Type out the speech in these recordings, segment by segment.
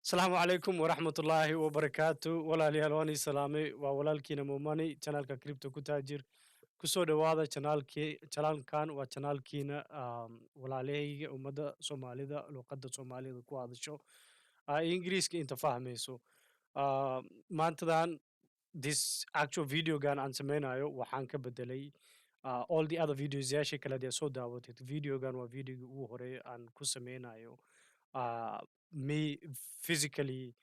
Asalaamu calaykum waraxmatullaahi wabarakaatu. Walaalayaal waan ii salaamay. Waa walaalkiina Moemony channelka Crypto Kutaajir. Ku soo dhawaada channelkan waa channelkiina walaalahayga ummadda Soomaalida luqadda Soomaalida ku hadasho Ingiriiska inta fahmayso. Maantadan this actual videogan aan sameynayo waxaan ka bedelay all the other videos yaasha kale dee soo daawatid. Videogan waa videogii ugu horeeyay aan ku sameynayo me physically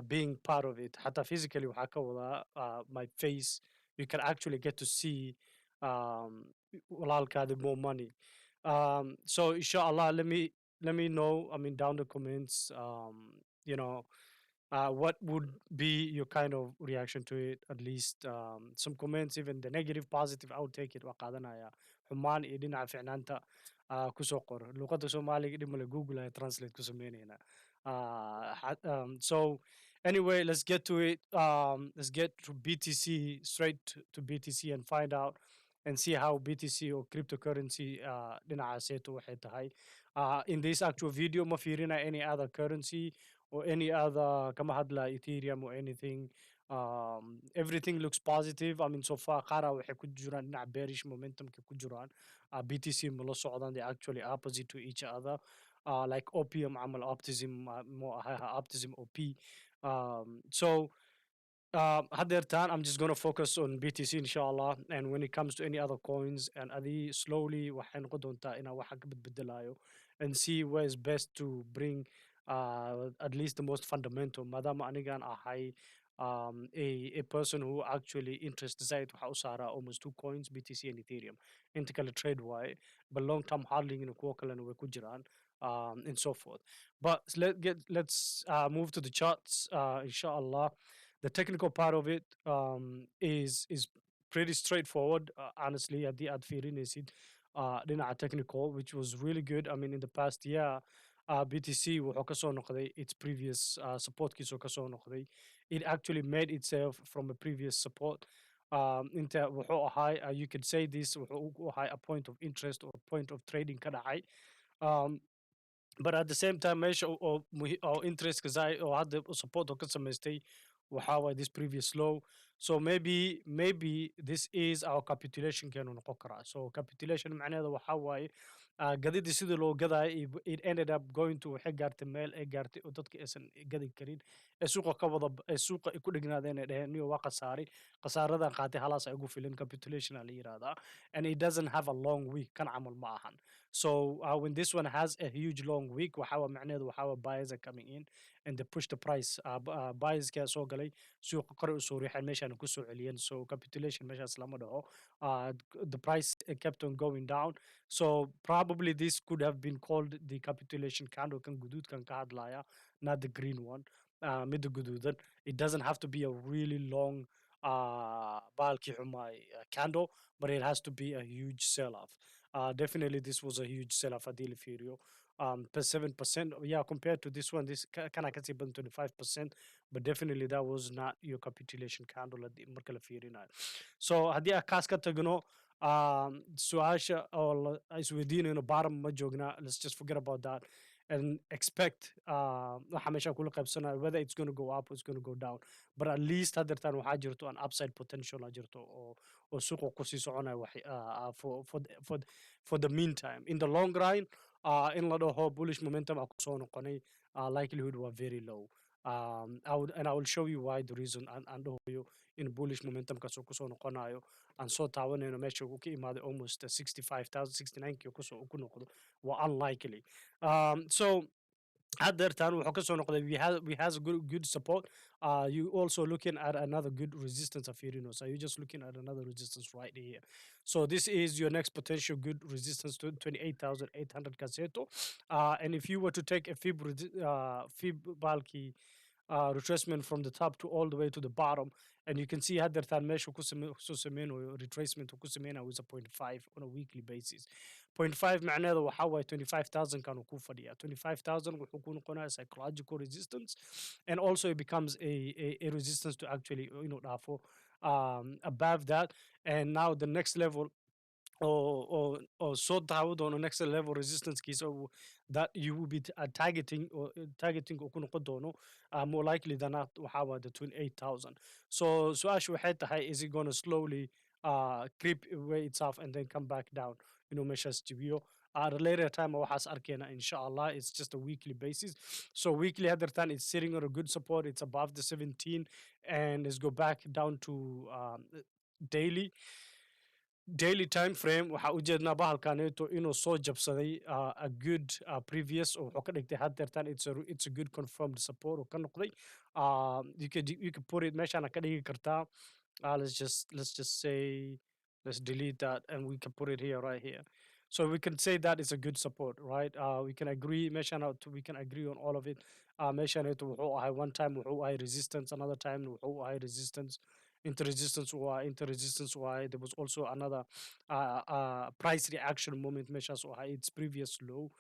being part of it. Hatta physically waxaa ka wadaa my face. You can actually get to see walaalkaadi Moemony. So inshallah, let me know. I mean, down the comments. You know, what would be your kind of reaction to it? At least some comments, even the negative, positive. I'll take it. Waa qaadanaya xumaan iyo dhinaca ficnaanta kusoo qor luqadda Soomaaliga dhib male Google ay translate ku sameynayna. So anyway, let's get to it. Let's get to BTC, straight to BTC, and find out and see how BTC or cryptocurrency dhinacaaseeto waxay tahay. In this actual video ma fiirina any other currency or any other kama hadla Ethereum or anything. Everything looks positive. I mean, so far qaara waxay ku jiraan dhinaca bearish momentum ka ku jiraan. BTC ma la socdaan, they're actually opposite to each other. Like opium عمل optimism optimism OP. So hadeertaan I'm just gonna focus on BTC inshallah, and when it comes to any other coins and adi slowly waxay noqon doontaa inaan waxa ka bedbedelayo and see where is best to bring at least the most fundamental maadaama anigan ahay a person who actually interested zaid waxa u saaraa almost two coins BTC and Ethereum inta kale trade waaye but long term holding in kuwa kalena way ku jiraan and so forth. But let's move to the charts inshallah. The technical part of it is pretty straightforward, honestly. At the ad fiirinaysid dhinaca technical, which was really good. I mean, in the past year, BTC wuxuu ka soo noqday its previous supportkiisoo ka soo noqday. It actually made itself from a previous support. Inta wuxuu ahay, you could say this wuxuu u ahay a point of interest or a point of trading ka dhacay. But at the same time meesha oo interest oo hadda support oo ka samaystay waxa waay this previous low. So maybe this is our capitulation keenu noqon karaa. So capitulation macnaheeda waxa waaye gadidii sidii loo gadaayo it ended up going to waxay gaartay meel ay gaartay oo dadka aysan gadi karin ee suuqa ka wada ee suuqa ay ku dhignaadeen ay dhaheen niyo waa khasaaray khasaaradan qaatay halaas ay ugu filan capitulation la yiraahdaa, and it doesn't have a long week kan camal ma ahan. So when this one has a huge long week waxa waa macnaheedu waxa waa buyers are coming in and they push the price. Buyers ka soo galay suuqa kor u soo riixeen meeshaan ku soo celiyeen. So capitulation meeshaas lama dhaho. The price kept on going down. So probably this could have been called the capitulation candle kan guduudkan ka hadlaya, not the green one. Midda guduudan, it doesn't have to be a really long baalkii xumaay candle, but it has to be a huge sell-off. Definitely this was a huge sell-off haddii la fiiriyo. 7%, yeah, compared to this one, this kind of 25%, but definitely that was not your capitulation candle marka la fiirinayo. So haddii aan kaas ka tagno su-aasha oo isweydiinayno bottom ma joogna, let's just forget about that and expect waxa meeshaan kula qaybsanayo whether it's going to go up or it's going to go down. But at least hadeertaan waxaa jirto an upside potential a jirto oo suuqa kusii soconayo for the meantime. In the long run, in la dhaho bullish momentum a kusoo noqonay, likelihood were very low. I will show you why the reason aan dhahoyo in bullish momentum kasoo kusoo noqonayo aan soo taabanayno meesha uu ka imaaday almost 65,000 69k kusoo ku noqdo waa unlikely. So hadeertaan wuxuu ka soo noqday we has a good support. You also looking at another good resistance of Firino, so you're just looking at another resistance right here. So this is your next potential good resistance to 28,800 caseto. And if you were to take a fib bulky retracement from the top to all the way to the bottom, and you can see hadeertaan meesha kusoo sameynayo retracement ku sameynayo is a 0.5 on a weekly basis. 0.5 macnaheedu waxa waaye 25,000 kan uu ku fadhiyaa. 25,000 wuxuu ku noqonayaa psychological resistance, and also it becomes a resistance to actually dhaafo above that. And now the next level or soo daawo doono next level resistancekiisa that you will be targeting or targeting uu ku noqon doono more likely than not waxaa waa the 28,000. So su-aashu waxay tahay, is it gonna slowly creep away itself and then come back down inuu meeshaas jibiyo at a later time waxaas arkeyna inshallah. It's just a weekly basis. So weekly hadertan it's sitting on a good support, it's above the 17, and let's go back down to daily time frame. Waxaa ujeednaa bahalkaneeto inuu soo jabsaday a good previous oo wuxuu ka dhigtay hadeertan it's a good confirmed support oo ka noqday. You could put it meeshaana ka dhigi kartaa. Let's just say, let's delete that and we can put it here, right here. So we can say that is a good support, right? We can agree meeshaana we can agree on all of it. Meeshaneeto wuxuu ahay one time wuxuu ahay resistance, another time wuxuu ahay resistance, inter resistance why there was also another price reaction moment measures or its previous low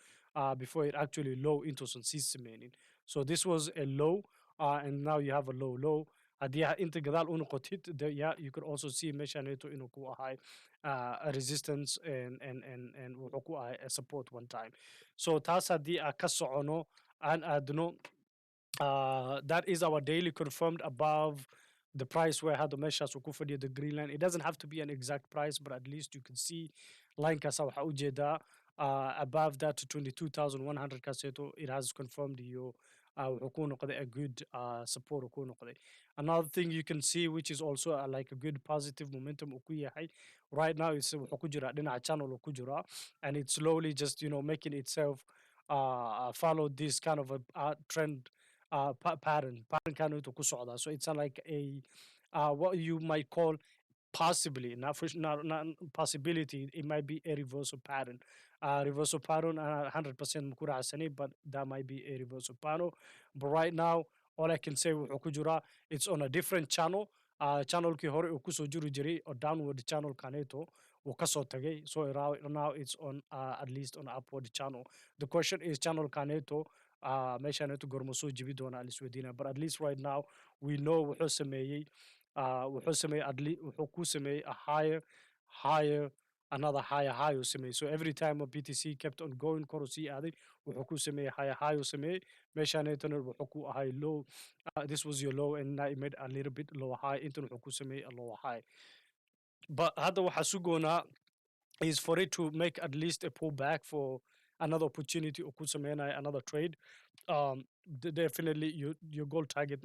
before it actually low into some meaning. So this was a low, and now you have a low. Haddii inta gadaal u noqotid, yeah, you could also see meeshaneeto inuu ku ahay a resistance and wuxuu ku ahay a support one time. So taas haddii ka socono aan aadno, that is our daily confirmed above the price where had the measures ukufadi the green line. It doesn't have to be an exact price, but at least you can see line kasa waxa ujeda above that to 22,100 kaseto. It has confirmed your a good support. Another thing you can see, which is also like a good positive momentum right now, is a channel and it's slowly just making itself follow this kind of a trend pattern kind of so it's like a what you might call possibly not possibility, it might be a reversal pattern. Reversal pattern 100% mukurasani, but that might be a reversal pattern. But right now all I can say it's on a different channel. Channel ki hore kusoo jiri jiray or downward channel kaneto kasoo tagay. So now it's on at least on upward channel. The question is channel kaneto meeshaneeto gormo soo jibi doona alisweydiina, but at least right now we know wuxuu sameeyey wuxuu ku sameeyey a higher another higher uu sameeyey. So every time a BTC kept on going kor u sii aaday wuxuu ku sameeyey higher uu sameeyey. Meeshaneetana wuxuu ku ahay low. This was your low and now it made a little bit lower high. Intan wuxuu ku sameeyey a lower high. But hadda waxaa sugoonaa is for it to make at least a pullback for another opportunity or another trade. Definitely your goal target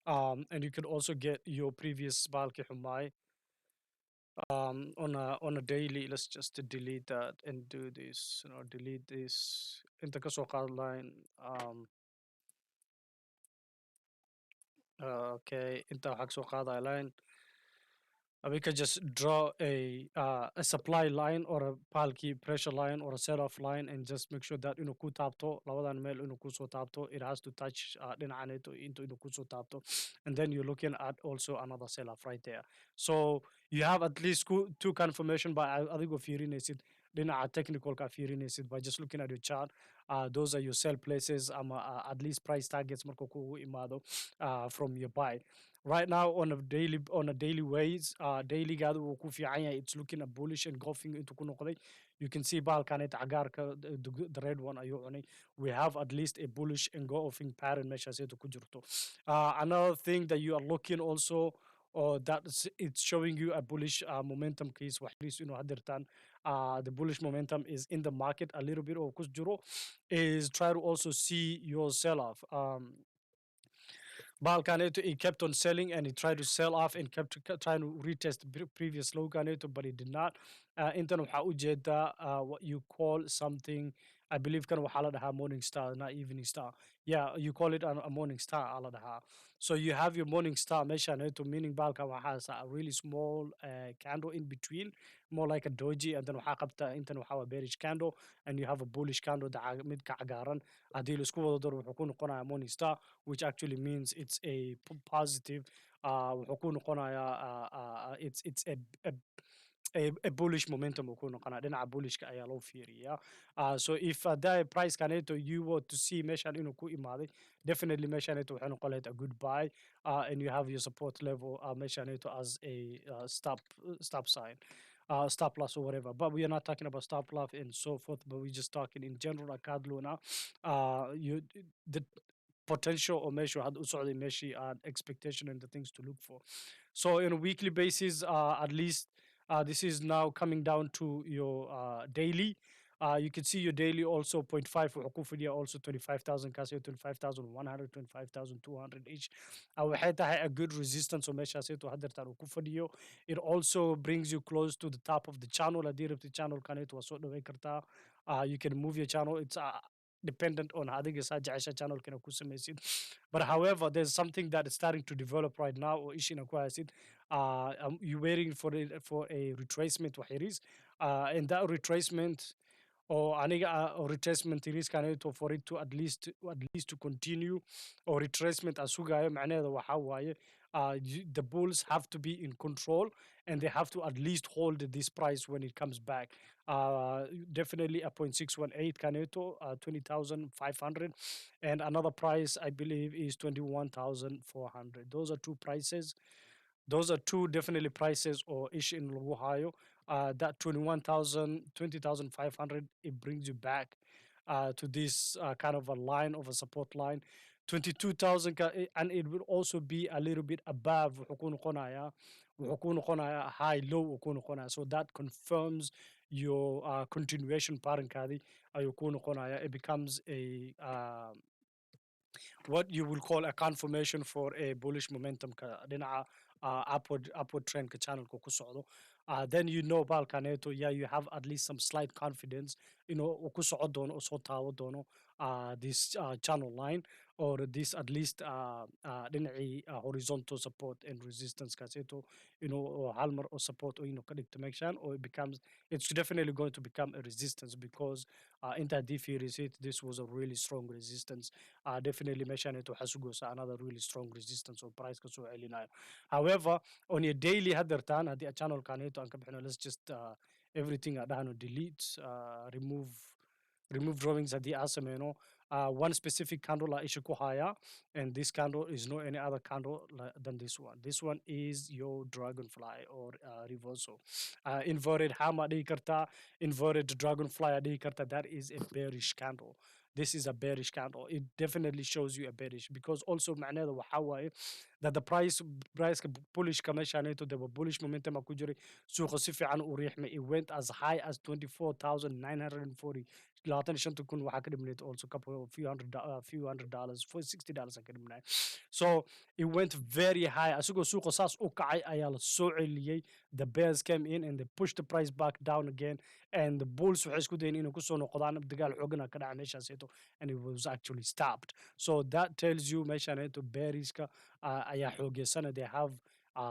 and you can also get your previous bulk humai on a daily. Let's just delete that and do this, delete this in the line. Okay, inta line. We can just draw a supply line or a palki pressure line or a sell-off line and just make sure that ku taabto labadan meel ku soo taabto. It has to touch dhinacaneeto into ku soo taabto, and then you're looking at also another sell-off right there. So you have at least two confirmation by adigoo fiirinaysid dhinaca technical ka fiirinaysid by just looking at your chart. Those are your sell places at least price targets markuu kugu imaado from your buy. Right now on a daily ways, daily gaadu wuu ku fiican yahay. It's looking a bullish and golfing into ku noqday. You can see bahalkanet cagaarka the red one ayuu cunay. We have at least a bullish and golfing pattern meeshaasaytu ku jirto. Another thing that you are looking also, or that it's showing you a bullish momentum case hadirtan the bullish momentum is in the market a little bit, or kusjuro is try to also see your sell off. Balkaneto, he kept on selling and he tried to sell off and kept trying to retest the previous low Kaneto, but he did not. Intan waxa ujeda what you call something, I believe kan waxa la dhahaa morning star, not evening star. Yeah, you call it a morning star ala dhahaa. So you have your morning star meeshaneto, meaning balka has a really small candle in between, more like a doji, and then waxa qabta intan waxa wa bearish candle, and you have a bullish candle mid ka cagaaran. Hadii la isku wada daro wuxuu ku noqonayaa morning star, which actually means it's a positive. Wuxuu ku noqonayaa it's a bullish momentum uu ku noqonaa dhinaca bullishka ayaa loo fiiriyaa. So if that price kaneto you were to see meeshan inuu ku imaaday, definitely meeshaneto waxay noqon lahayd a good buy, and you have your support level meeshaneto as a stop sign. stop loss or whatever. But we are not talking about stop loss and so forth, but we're just talking in general. Akadluna, you the potential or measure had also the measure and expectation and the things to look for. So on a weekly basis, at least this is now coming down to your daily. You can see your daily also zero point 0.5 for Okufidia, also 25,000 Casio, 25,100, 25,200 each. waxay tahay a good resistance oo meeshaasayto hadeertaan uu ku fadhiyo. It also brings you close to the top of the channel. Haddii rabti channel kaneeto waa soo dhaweyn kartaa. You can move your channel. It's dependent on adiga saa jecesha channel kana ku samaysid. But however, there's something that is starting to develop right now oo ishina ku haysid. You waiting for for a retracement wax yaris. And that retracement or aniga or retracement risk kaneeto for it to at least to continue or retracement aan sugayo macnaheeda waxaa waaye the bulls have to be in control and they have to at least hold this price when it comes back. Definitely a 0.618 Caneto, 20,500. And another price I believe is 21,400. Those are two prices. Those are two definitely prices or ish in Ohio. That 21,000, 20,500, it brings you back to this kind of a line of a support line. 22,000 and it will also be a little bit above high low so that confirms your continuation pattern kadi it becomes a what you will call a confirmation for a bullish momentum dhinaca upward trend ka channelka ku socdo. Then you know balkaneto, yeah, you have at least some slight confidence, uu ku socon doono oo soo taawo doono this channel line or this at least dhinacii horizontal support and resistance kaseto, or hal mar oo support oo ka dhigto meeshan or it's definitely going to become a resistance because inta haddii fiirisid this was a really strong resistance. Definitely meeshan waxaa sugaysa another really strong resistance oo price ka soo celinayo. However, on your daily hadertan haddii channel kaneeto aan ka bixino, let's just everything aan dhahno delete, remove drawings haddii aan sameyno. One specific candle isha ku haya, and this candle is no any other candle than this one. This one is your dragonfly or reversal. Inverted hammer dhihi karta, inverted dragonfly dhihi karta. That is a bearish candle. This is a bearish candle. It definitely shows you a bearish because also macnaheeda waxaa waaye that the price bullish ka meeshaanayto there were bullish momentum ku jiray suuqa si fiican u riixmay. It went as high as 24,940. labaatan iyo shanta kun waxaa ka dhimnayd also couple of few hundred dollars for $60 aan ka dhimnay. So it went very high. Asagoo suuqa saas u kacay ayaa la soo celiyey. The bears came in and they pushed the price back down again, and the bulls waxay isku dayeen inay kusoo noqdaan dagaal xoogana ka dhaca meeshaasayto, and it was actually stopped. So that tells you meeshaanayto beariska ayaa xoogeysana. They have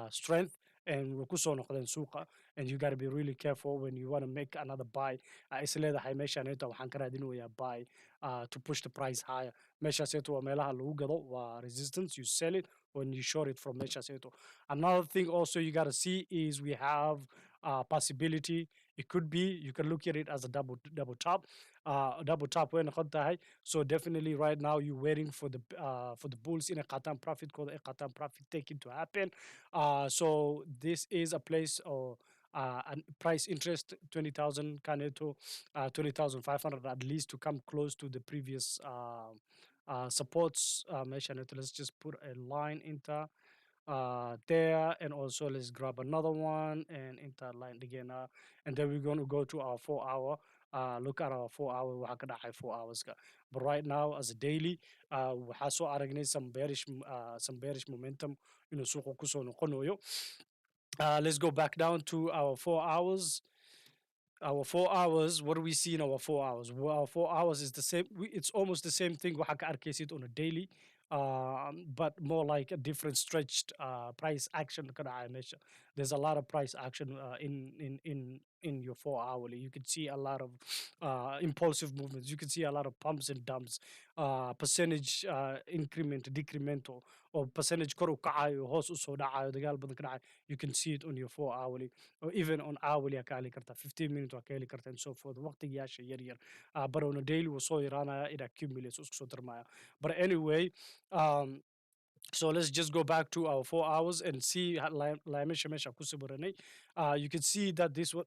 strength and way kusoo noqdeen suuqa, and you got to be really careful when you want to make another buy. Is leedahay meeshaanayto waxaan ka raadinayaa buy to push the price higher. Meeshaasayto waa meelaha lagu gado waa resistance. You sell it when you short it from meeshaasayto. Another thing also you got to see is we have possibility. It could be you can look at it as a double top. Double top way noqon tahay. So definitely right now you're waiting for the bulls in a qatan profit called a qatan profit taking to happen. So this is a place or price interest 20,000 Caneto, 20,500 at least to come close to the previous supports mentioned. Let's just put a line into there, and also let's grab another one and enter line again, and then we're going to go to our 4 hour. Look at our 4 hour waxaa ka dhacay 4 hours ka. But right now as a daily waxaa soo aragnay some bearish momentum inuu suuqa kusoo noqonayo. Let's go back down to our 4 hours. Our 4 hours, what do we see in our 4 hours? Well, our 4 hours is the same. It's almost the same thing. waxaa ka arkaysid on a daily, but more like a different stretched price action ka dhacaya meesha. There's a lot of price action in your 4 hourly. You can see a lot of impulsive movements. You can see a lot of pumps and dumps, percentage increment, decremental, or percentage kor u kacayo, hoos u soo dhacayo, dagaal badan ka dhacayo. You can see it on your 4 hourly, or even on hourly aa ka heli karta, 15 minutes waa ka heli karta, and so forth. Waqtigayaasha yar yar. But on a daily wuu soo yaraanaya, it accumulates, isku soo darmaya. But anyway, So let's just go back to our 4 hours and see meesha meesha ku sawiranay. You can see that this one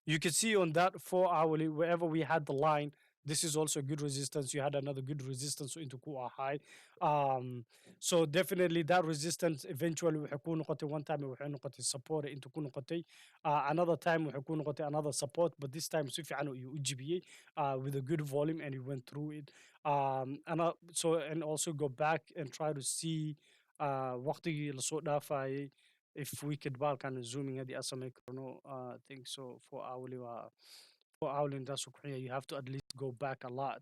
you can see on that 4 hourly, wherever we had the line, this is also good resistance. You had another good resistance into Kua high. Um, so definitely that resistance eventually waxay ku noqotay one time waxay noqotay support into ku noqotay. Another time waxay ku noqotay another support, but this time si fiican ayuu u jibiyey with a good volume and he went through it. And also go back and try to see waqtigii lasoo dhaafayay if we could kind of zooming at the SMA chrono, I think so for hourly industrial Korea, you have to at least go back a lot.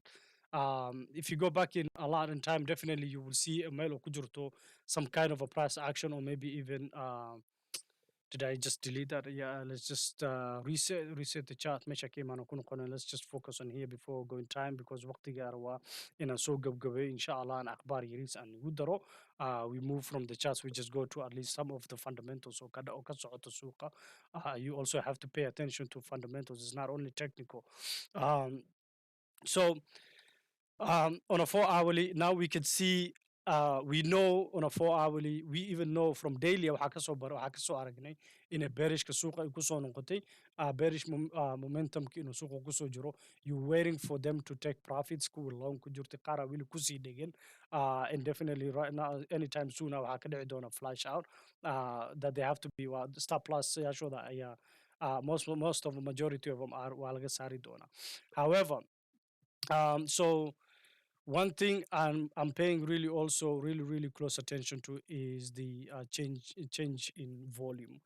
If you go back in a lot in time, definitely you will see a mail or kujurto, some kind of a price action, or maybe even did I just delete that? Yeah, let's just reset the chart. Meesha ka imaano kuna qoran. Let's just focus on here before going time because waqtiga arwa inaan soo gabgabay inshallah an akhbaar yaris aan ugu daro. We move from the charts, we just go to at least some of the fundamentals oo ka socoto suuqa. You also have to pay attention to fundamentals. It's not only technical. Um, so on a 4 hourly, now we can see, we know on a 4 hourly, we even know from daily waxaa kasoo aragnay in bearishka suuqa ay kusoo noqotay. Bearish momentum inuu suuqa kusoo jiro, you waiting for them to take profits kuwa long ku jirta qaar aa weli kusii dhegin. And definitely right now anytime soon waxaa ka dhici doona flash out that they have to be stop loss yaashooda ayaa most of the majority of them are waa laga saari doona. However, so one thing I'm paying really also really close attention to is the change in volume.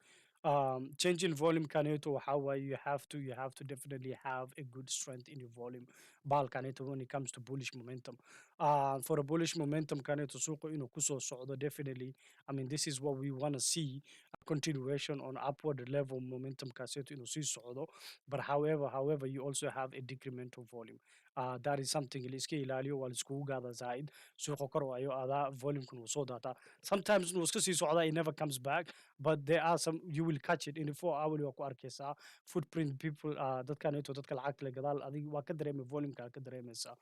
Change in volume kaneto how you have to definitely have a good strength in your volume. Bal kaneto when it comes to bullish momentum. For a bullish momentum kaneto suko kuso socdo definitely. I mean this is what we want to see, a continuation on upward level momentum kaseto si socdo. But however you also have a decremental volume. That is something liska ilaaliyo waa laiskugu gaada zaid suuqa kor waayo adaa volume-kan wuu soo daataa. Sometimes wuu iska sii socdaa, it never comes back, but there are some you will catch it in the 4 hour waa ku arkaysaa footprint people dadkaneeto dadka lacagta le gadaal adig waa ka dareemay volume-ka ka dareemaysaa.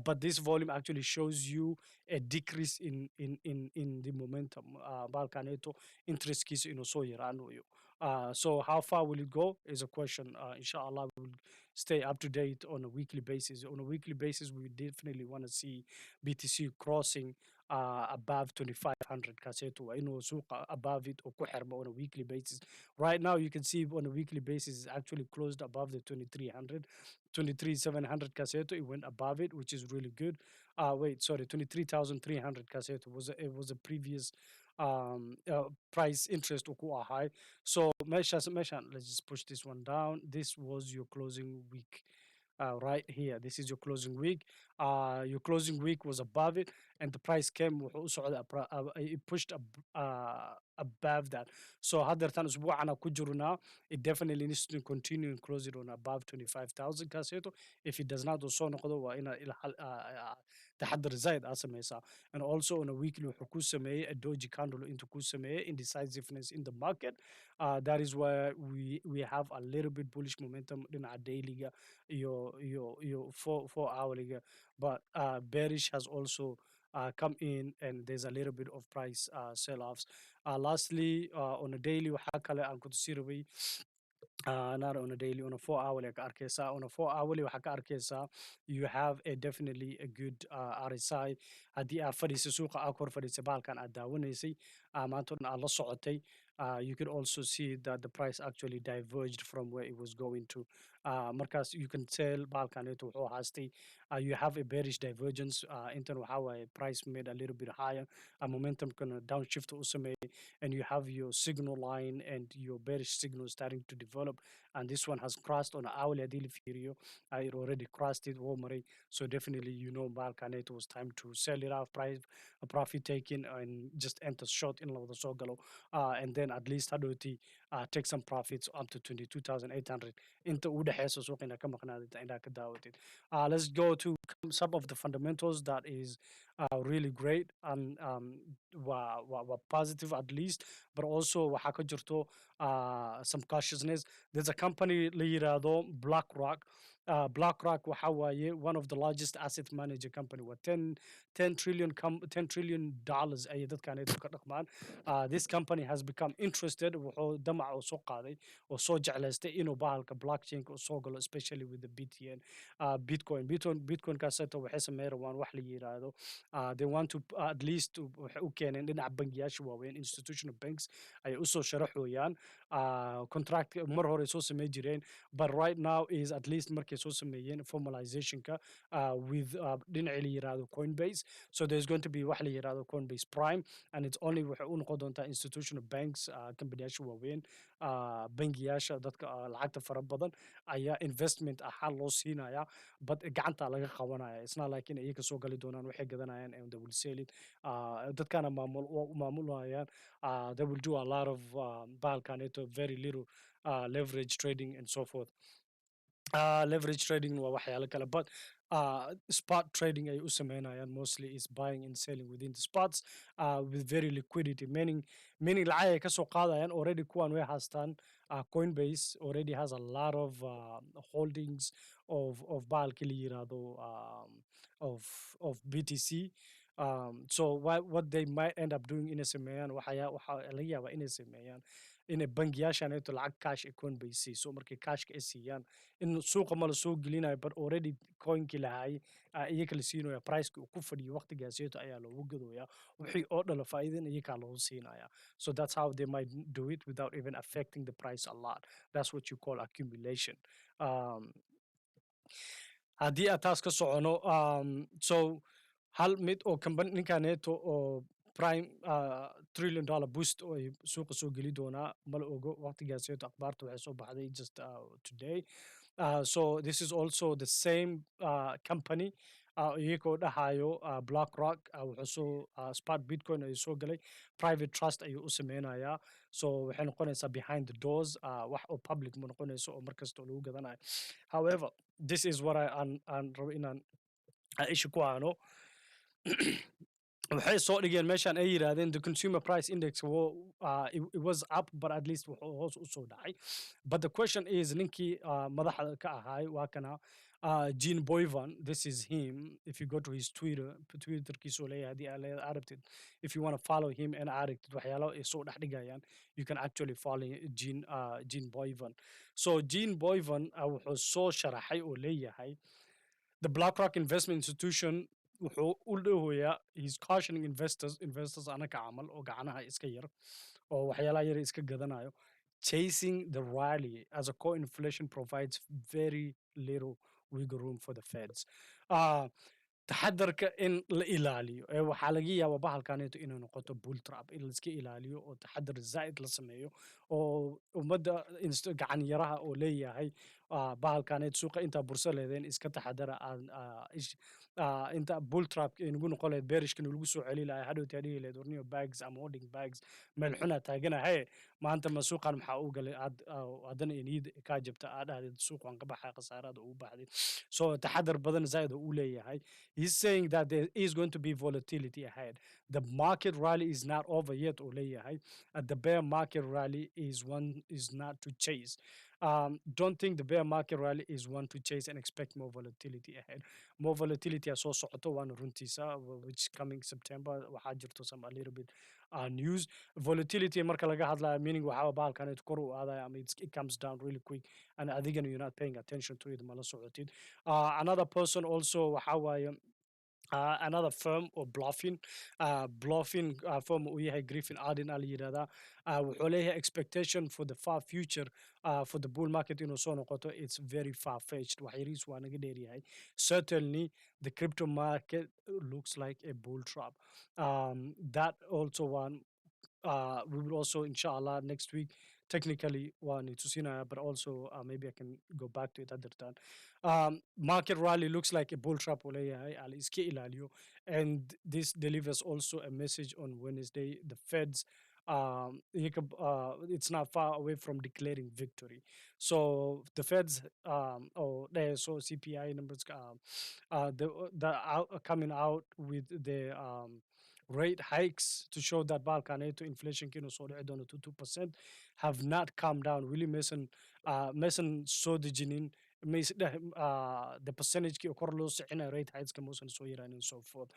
But this volume actually shows you a decrease in the momentum. Balkaneeto interestkiisa inuu soo yaraanayo. So how far will it go is a question. Inshallah, we will stay up to date on a weekly basis. On a weekly basis, we definitely want to see BTC crossing above 2500 kaseto. I know suqa above it or on a weekly basis. Right now, you can see on a weekly basis, it's actually closed above the 2300. 23,700 kaseto, it went above it, which is really good. Wait, sorry, 23,300 kaseto was a previous price interest ukuwa high. So meshan, let's just push this one down. This was your closing week. Right here, this is your closing week. Your closing week was above it, and the price came. It pushed above that. So hadertan usbuucana ku jirnaa, it definitely needs to continue and close it on above 25,000 kaseto. If it does not soo noqdo waa ina taxadar zaid aa sameysaa. And also on a weekly wuxuu ku sameeyey a doji candle intuu ku sameeyey indecisiveness in the market. That is why we have a little bit bullish momentum dhinaca dailyga iyo 4 hourlyga, but bearish has also come in and there's a little bit of price sell-offs. Lastly, on a daily waxaa kale aan ku tusi rabay not on a daily, on a 4 hourly ka arkaysaa. On a 4 hourly waxaa ka arkaysaa you have a definitely a good RSI. Haddii aad fadhiisa suuqa aad kor fadhiisa bahalkan aad daawanaysay maanta dhan aad la socotay, you can also see that the price actually diverged from where it was going to. Markaas you can tell bahalkaneeto wuxuu haastay. You have a bearish divergence. Intan waxaa waaye price made a little bit higher. Momentum kana downshift u sameeyey, and you have your signal line and your bearish signal starting to develop. And this one has crossed on an hourly daily video. It already crossed it, Walmart. So definitely, Balkan, it was time to sell it off, price, a profit taking, and just enter short in the sogalo. And then at least Hadoti take some profits up to 22,800 into Udaheso Sokina Kamakana and Akadawit. Let's go to some of the fundamentals that is really great and were positive at least, but also waxaa ka jirto some cautiousness. There's a company la yiraahdo BlackRock. BlackRock waxa waaye one of the largest asset manager company with 10 trillion 10 trillion dollars ay dadkaneetu ka dhaqmaan. This company has become interested wuxuu damac oo soo qaaday oo soo jeclaystay inuu bahalka blockchain-ka soo galo, especially with the BTN, Bitcoin kaaseeto waxay sameyn rabaan wax la yiraahdo, they want to at least waxay u keeneen dhinaca bangiyaasha waaweyn, institutional banks ay usoo sharaxooyaan contract mar hore soo samey jireen, but right now is at least markay soo sameeyeen formalizationka with dhinaci la yiraahdo Coinbase. So there's going to be wax la yiraahdo Coinbase Prime, and it's only waxay u noqon doontaa institutional banks, companyyaasha waaweyn, bangiyaasha dadka lacagta fara badan ayaa investment ahaan loo siinaya, but gacanta laga qabanaya. It's not like in iyaga soo gali doonaan waxay gadanayaan and they will sell it. Dadkana maamulayaan, they will do a lot of bahalkaneeto, very little leverage trading and so forth. Leverage trading waa waxyaalo kale, but spot trading ay u sameynayaan mostly is buying and selling within the spots with very liquidity, meaning lacag ay kasoo qaadayaan already. Kuwan way haastaan, Coinbase already has a lot of holdings of bahalki la yiraahdo, of BTC. So what they might end up doing inay sameeyaan waxaa laga yaabaa inay sameeyaan inay bangiyaashaneeto lacag cash ay Coinbase siiso, markay cashka ay siiyaan in suuqa ma la soo gelinayo, but already coinkii lahaay iyaga la siinaya, priceka uu ku fadhiyo waqtigaaseeto ayaa loogu gadooyaa, wixii oo dhala faa'iidin iyagaa loogu siinaya. So that's how they might do it without even affecting the price a lot. That's what you call accumulation. Haddii aad taas ka socono, so hal mid oo ninkaneeto oo prime $1 trillion boost oo ay suuqa soo geli doonaa mala ogo, waqtigaaseeto akhbaarta waxay soo baxday just today. So this is also the same company iyagoo dhahayo BlackRock wuxuu soo spot Bitcoin ayuu soo galay, private trust ayuu u sameynayaa. So waxay noqonaysaa behind the doors, wax oo public ma noqonayso oo markasta lagu gadanayo. However, this is what aan rabo inaan isha ku aano. waxay soo dhigeen meeshaan ay yiraahdeen the consumer price index it was up, but at least wuxuu hoos u soo dhacay. But the question is ninkii madaxda ka ahaay waa kana Gene Boyvan. This is him. If you go to his Twitterkiisu leeyahay haddii aad aragtid, if you want to follow him and aragtid waxyaalo ay soo dhex dhigayaan, you can actually follow Gene Boyvan. So Gene Boyvan wuxuu soo sharaxay oo leeyahay the BlackRock investment institution wuxuu u dhahoyaa, he's cautioning investors anaka camal oo gacanaha iska yar oo waxyaalaha yar iska gadanayo, chasing the rally as a core inflation provides very little wiggle room for the Feds. taxadarka in la ilaaliyo waxaa laga yaabaa bahalkaneeto inay noqoto bull trap, in laiska ilaaliyo oo taxadar zaa'id la sameeyo, oo ummadda gacan yaraha oo leeyahay bahalkaneet suuqa intaa bursa leedeen iska taxadara, inta bull trap nagu noqon lahayd beerishkan lagu soo celi lahay, hadhowta adhihi lahayd warniyo bags ama holding bags meel xunaa taaganahay, maanta ma suuqan maxaa u galay haddana iniid kaa jabta aad dhahdeed suuqan ka baxay khasaarada ugu baxday. So taxadar badan zaa'id uu leeyahay. He's saying that there is going to be volatility ahead. The market rally is not over yet, Oleyahay. The bear market rally is not to chase. Don't think the bear market rally is one to chase and expect more volatility ahead. More volatility as also one runtisa, which coming September, waxaa jirto some a little bit news. Volatility marka laga hadlaya, meaning waxaa bahalkaneet kor u aadaya, it comes down really quick, and I think you're not paying attention to it, mala socotid. Another person also waxaa waaye another firm or bluffing firm uu yahay Griffin Arden la yiraahdaa, wuxuu leeyahay expectation for the far future for the bull market inuu soo noqoto, it's very far fetched, wax yariis waa naga dheer yahay. Certainly the crypto market looks like a bull trap. That also one we will also inshallah next week technically one to see, but also maybe I can go back to it other time. Market rally looks like a bull trap, and this delivers also a message on Wednesday. The Feds, it's not far away from declaring victory. So the Feds, they saw CPI numbers, the coming out with the rate hikes to show that balkaneto inflation kino soo dhici doono to 2% have not come down. Really maysan soo dejinin the percentage ki kor loo sicina rate hikes ka muusan soo yaraan and so forth.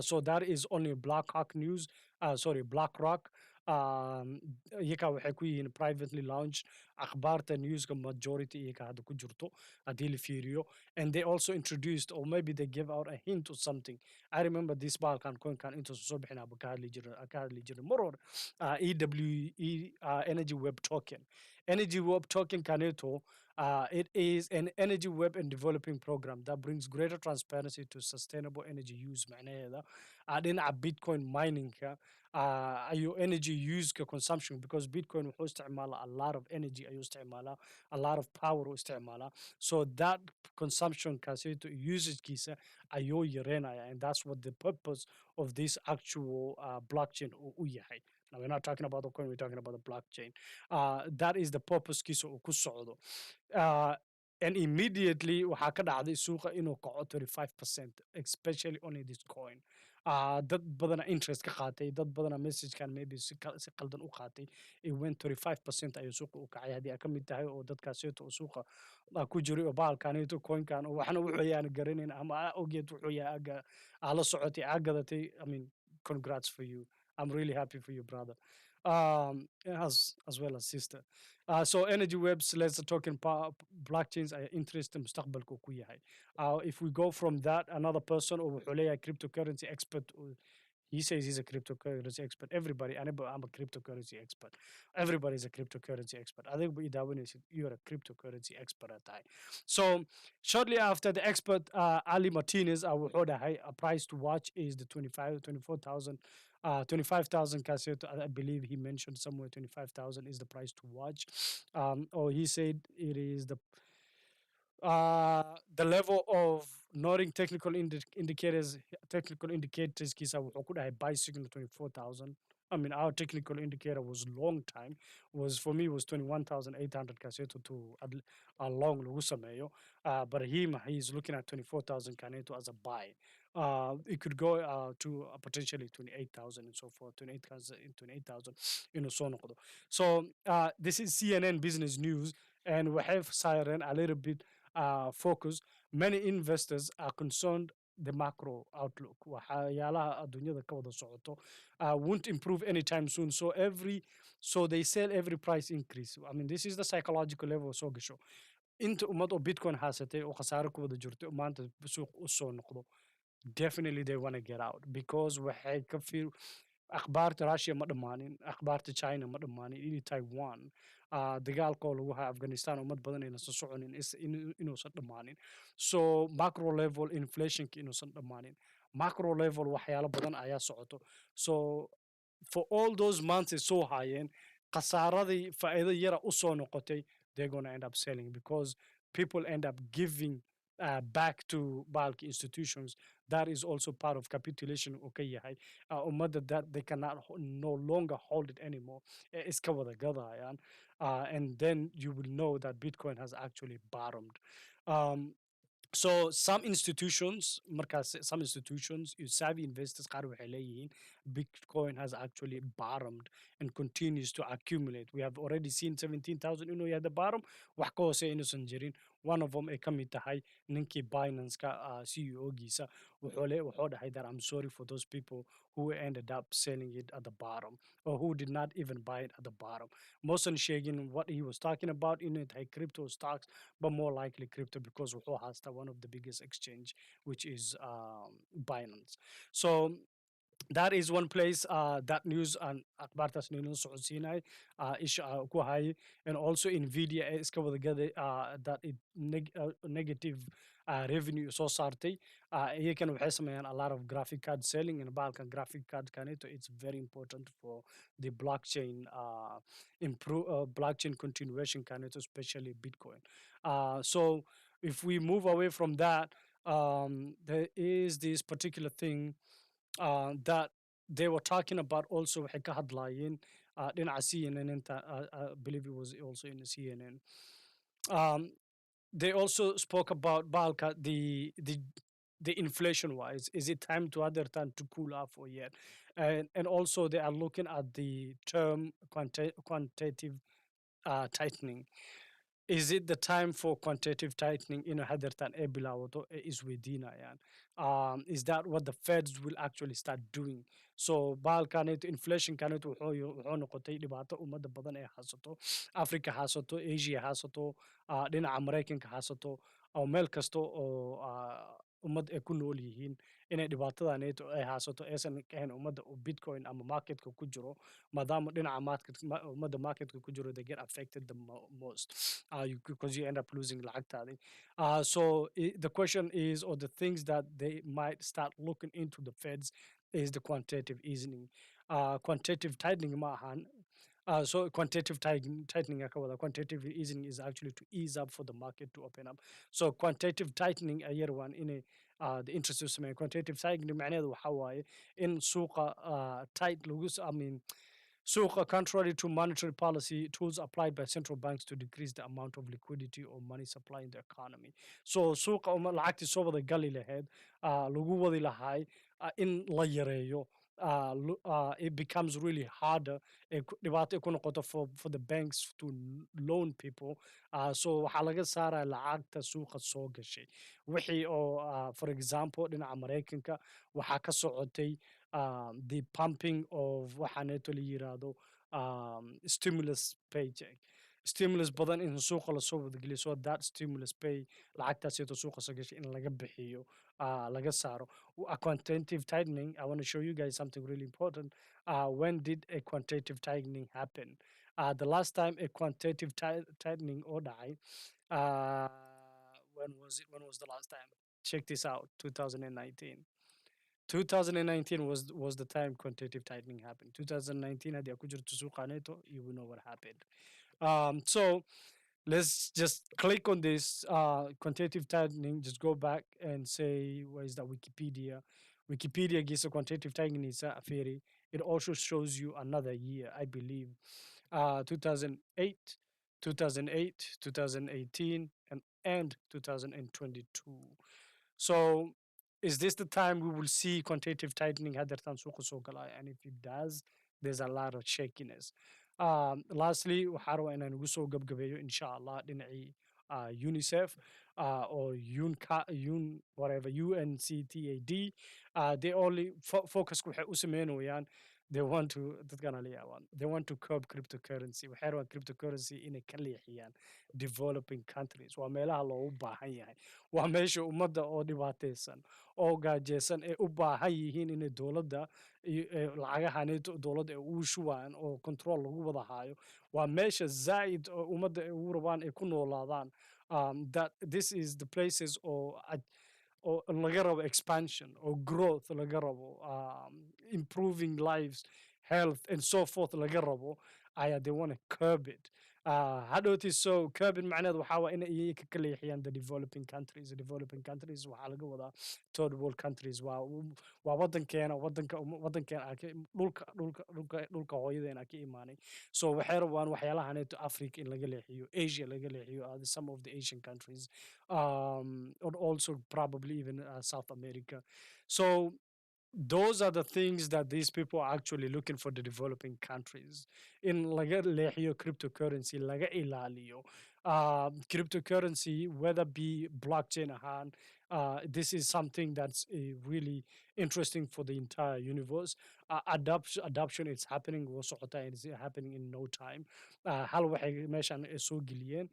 So that is only BlackRock news. Sorry, BlackRock. Um, iyaga waxay ku yihiin privately launched akhbaarta newska majority iyaga hadda ku jirto haddii la fiiriyo, and they also introduced or maybe they gave out a hint or something. I remember this Balkan coin kan inta soo bixin abu ka hadli jiray mar hore. EWE energy web token. Energy web token kaneto, it is an energy web and developing program that brings greater transparency to sustainable energy use معناها dhinaca bitcoin mining ayuu energy use ka consumption, because bitcoin wuxuu isticmaalaa a lot of energy ayuu isticmaalaa, a lot of power uu isticmaalaa, so that consumption kaasito usagekiisa ayuu yareynaya, and that's what the purpose of this actual blockchain u yahay. Now, we're not talking about the coin, we're talking about the blockchain. That is the purpose kiisa uu ku socdo. Uh, and immediately waxaa ka dhacday suuqa inuu kaco 35%, especially on this coin. Dad badana interest ka qaatay, dad badana messagekan maybe si qaldan u qaatay. It went 35% ayuu suuqa u kacay, haddii aad ka mid tahay oo dadkaaseeto oo suuqa ku jiray oo bahalkaneeto coinkan oo waxna wuxuu yahay aan garanayn ama ogeed wuxuu yahay la socotay gadatay. I mean, congrats for you. I'm really happy for you, brother. As well as sister. So energy webs, let's talking blockchains are interest mustaqbalka ku yahay. If we go from that, another person or cryptocurrency expert, he says he's a cryptocurrency expert. Everybody, I'm a cryptocurrency expert. Everybody's a cryptocurrency expert. I think you're a cryptocurrency expert at that. So shortly after the expert Ali Martinez, a price to watch is the 24,000. 25,000 cassette, I believe he mentioned somewhere 25,000 is the price to watch. Or he said it is the level of noting technical indicators kisa wuxuu ku dhahay buy signal 24,000. I mean, our technical indicator was long time, was for me was 21,800 cassette to a long lagu sameeyo. But he's looking at 24,000 caneto as a buy. It could go to potentially 28,000 and so forth, 28,000 so noqdo. So this is CNN business news, and we have siren a little bit focus. Many investors are concerned the macro outlook waxyaalaha adduunyada ka wada socoto won't improve anytime soon. So they sell every price increase. I mean, this is the psychological level soo gasho inta ummad oo bitcoin haasatay oo khasaare ku wada jirto maanta suuq u soo noqdo, definitely they want to get out, because waxay ka fiir akhbaarta Russia ma dhammaanin, akhbaarta China ma dhammaanin, iyo Taiwan dagaalkoo lagu hayo Afghanistan ummad badan ayna soo soconin inuusan dhammaanin. So macro level inflationka inuusan dhammaanin, macro level waxyaalo badan ayaa socoto. So for all those months ay soo hayeen khasaaradii faa'iido yara u soo noqotay, they're going to end up selling, because people end up giving back to bulk institutions. That is also part of capitulation. Okay, that they cannot no longer hold it anymore. Iska wada gadayaan. And then you will know that Bitcoin has actually bottomed. So some institutions, you savvy investors qaar waxay leeyihiin Bitcoin has actually bottomed and continues to accumulate. We have already seen 17,000 inuu yahay the bottom, wax ka hoose inuusan jirin. One of them ay ka mid tahay ninkii Binance-ka CEO-giisa wuxuu dhahay that I'm sorry for those people who ended up selling it at the bottom, or who did not even buy it at the bottom. Mosan shaking what he was talking about in it, crypto stocks, but more likely crypto, because wuxuu haysta one of the biggest exchange, which is Binance. So that is one place that news and akhbaartaas nino socodsiinay isha ku hay, and also Nvidia ee iska wada gaday that it negative revenue soo saartay. Iyagana waxay sameeyaan a lot of graphic card selling, and bahalkan graphic card kanito, it's very important for the blockchain blockchain continuation kanito, especially Bitcoin. So if we move away from that, there is this particular thing that they were talking about also waxay ka hadlayeen dhinaca CNN inta I believe it was also in the CNN. They also spoke about bahalka the the inflation wise? Is it time to other time to cool off or yet? And also they are looking at the term quantitative tightening. Is it the time for quantitative tightening in hadertan ee bilaawato ee isweydiinayaan? Is that what the Feds will actually start doing? So bahalkaneeto inflationkaneeto wuxuu noqotay dhibaato ummadda badan ee haysato, Africa haysato, Asia haysato, dhinaca Maraykanka haysato, oo meel kasta oo ummad ay ku nool yihiin inay dhibaatadaneeto ay haysato aysan ahayn ummadda oo Bitcoin ama marketka ku jiro, maadaama dhinaca ummadda marketka ku jiro they get affected the most because you end up losing lacagtaadi. The question is, or the things that they might start looking into the Feds is the quantitative easing. Quantitative tightening maahan. So quantitative tightening, quantitative easing is actually to ease up for the market to open up. So quantitative tightening a year one in the interest rate quantitative tightening معناته waxa waaye in suuqa tight I mean suuqa contrary to monetary policy tools applied by central banks to decrease the amount of liquidity or money supply in the economy. So suuqa lacagtii soo wada gali lahayd lagu wadi lahay in la yareeyo. It becomes really harder dhibaato ay ku noqoto for the banks to loan people. So waxaa laga saaraya lacagta suuqa soo gashay wixii oo for example dhinaca Maraykanka waxaa ka socotay the pumping of waxaaneeto la yiraahdo stimulus paycheck. Stimulus badan in suuqa lasoo wadageliyo, so that stimulus pay lacagtaaseeto suuqa soo gashay in laga bixiyo, laga saaro. A quantitative tightening, I want to show you guys something really important. When did a quantitative tightening happen? The last time a quantitative tightening or dhacay, when was it? When was the last time? Check this out, 2019. 2019 was the time quantitative tightening happened. 2019 haddii aad ku jirto suuqaaneeto, you will know what happened. So let's just click on this quantitative tightening. Just go back and say, where is that Wikipedia? Wikipedia gives a quantitative tightening is a theory. It also shows you another year, I believe, 2008, 2008, 2018, and 2022. So is this the time we will see quantitative tightening hadertan suuqa soo galaya? And if it does, there's a lot of shakiness. Lastly, waxaa rabaa inaan ugu soo gabgabeeyo insha Allah dhinacii UNICEF or whatever UNCTAD. They only focus waxay u sameynayaan they want to dadkana la yaabaan they want to curb cryptocurrency. Waxay rabaan cryptocurrency inay ka leexiyaan developing countries. Waa meelaha loogu baahan yahay, waa meesha ummadda oo dhibaataysan oo gaajeysan ee u baahan yihiin inay dowladda lacagahaneeto dowladda ay ugu shubaan oo control lagu wada haayo. Waa meesha zaid oo ummadda ay ugu rabaan ay ku noolaadaan. That this is the places or laga rabo expansion or growth laga rabo, improving lives, health and so forth laga rabo ayaa they want to curb it. Hadhowti so curbing macnaheedu waxaa waa in ay ka leexiyaan the developing countries. The developing countries waxaa laga wadaa third world countries. Waa wadankeena dhulka hooyadeena ka imaanay. So waxay rabaan waxyaalahaneeto Africa in laga leexiyo, Asia laga leexiyo, some of the Asian countries, or also probably even South America. So those are the things that these people are actually looking for the developing countries in laga leexiyo cryptocurrency, laga ilaaliyo cryptocurrency, whether be blockchain ahaan. This is something that's really interesting for the entire universe. Adoption is happening, it's happening in no time. Hal waxay meeshan soo geliyeen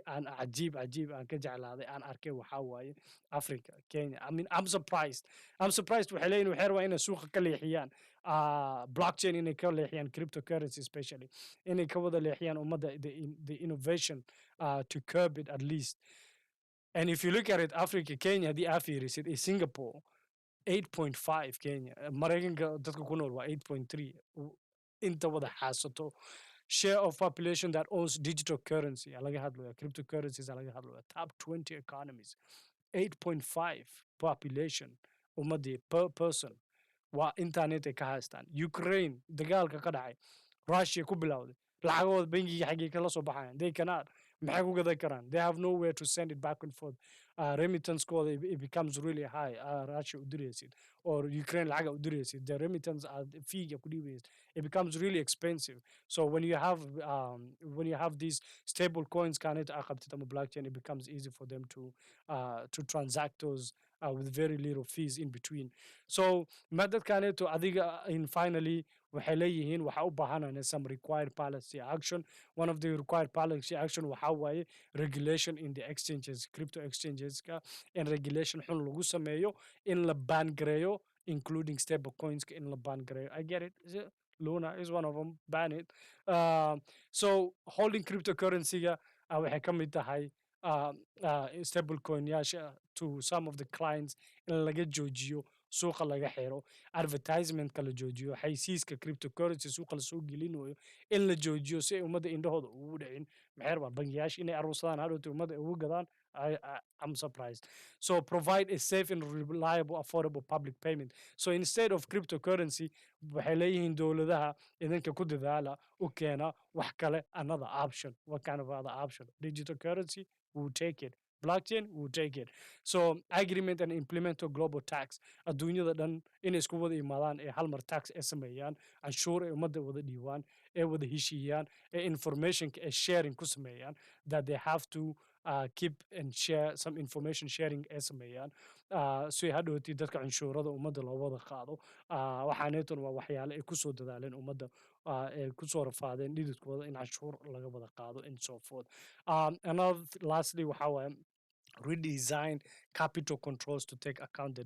aan cajiib aan ka jeclaaday aan arkay waxaa waaye Africa, Kenya. I mean, I'm surprised waxay leeyihin waxay rabaan inay suuqa ka leexiyaan blockchain, inay ka leexiyaan cryptocurrency, especially inay ka wada leexiyaan ummadda the innovation to curb it at least. And if you look at it, Africa, Kenya haddii aa fiirisid is Singapore 8.5, Kenya Maraykanka dadka ku nool waa 8.3. Inta wada xaasato share of population that owns digital currency laga hadlaya, cryptocurrencies laga hadlaya, top 20 economies, 8.5 population ummadii per person waa internet ay ka haystaan. Ukraine dagaalka ka dhacay, Russia ku bilowday, lacagooda bangiga xaggee kala soo baxayaan, they cannot, maxay ku gadan karaan, they have nowhere to send it back and forth remittance kooda it becomes really high. Russia u diraysid or Ukraine lacaga u diraysid, the remittance fee ku dhiibaysid, it becomes really expensive. So when you have these stable coins kanita aqabtid ama blockchain, it becomes easy for them to transact those with very little fees in between. So madad kaneto adiga in finally waxay leeyihiin waxa u baahanana some required policy action. One of the required policy action waxa waaye regulation in the exchanges, crypto exchanges ka, and regulation xun lagu sameeyo in la ban gareeyo, including stable coins in la ban gareeyo. I get it. Luna is one of them. Ban it. So holding cryptocurrency waxay ka mid tahay stable coin yaasha to some of the clients in laga joojiyo, suuqa laga xiro, advertisement kala joojiyo, xaysiiska cryptocurrency suuqa la soo gelinayo in la joojiyo si ay ummadda indhahooda ugu dhicin. maxay rabaan bangiyaasha inay aruursadaan hadhowta ummadda ugu gadaan. I'm surprised. So provide a safe and reliable, affordable public payment. So instead of cryptocurrency, waxay leeyihiin dowladaha idinka ku dadaala u keena wax kale, another option. What kind of other option? Digital currency, we'll take it. Blockchain, we'll take it. So agreement and implement a global tax. Adduunyada dhan inay isku wada imaadaan ee hal mar tax ay sameeyaan, canshuur ay ummadda wada dhiibaan, ee wada heshiiyaan, ee informationka ee sharing ku sameeyaan, that they have to keep and share some information sharing ay sameeyaan, si hadhowtii dadka canshuurada ummadda loo wada qaado. Waxaaneetan waa waxyaale ay kusoo dadaaleen ummadda, ay kusoo rafaadeen dhididkooda in canshuur laga wada qaado and so forth. Another lastly waxa waaye redesign capital controls to take account the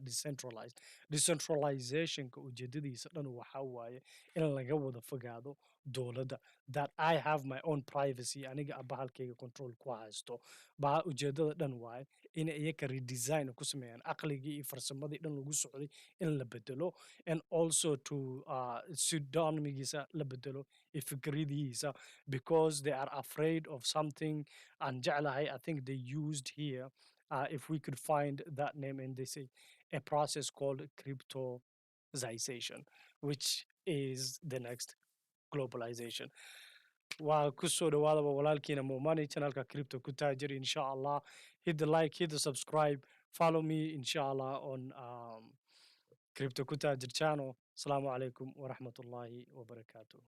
decentralized. Decentralizationka ujeedadiisa dhan waxa waaye in laga wada fogaado dowladda, that I have my own privacy, aniga abahalkayga control ku haysto. Baa ujeedada dhan waaye in iyaka redesign ku sameeyaan, aqligii iyo farsamadii dhan lagu socday in la bedelo, and also to pseudonymigiisa la bedelo iyo fikradihiisa, because they are afraid of something. And jeclahay, I think they used here, if we could find that name, and they say a process called cryptozation, which is the next globalization. waa kusoo dhawaadaba walaalkiina Moemony channelka crypto kutaajir. Insha Allah, hit the like, hit the subscribe, follow me insha Allah on crypto kutaajir channel. Assalamu alaikum wa rahmatullahi wa barakatuh.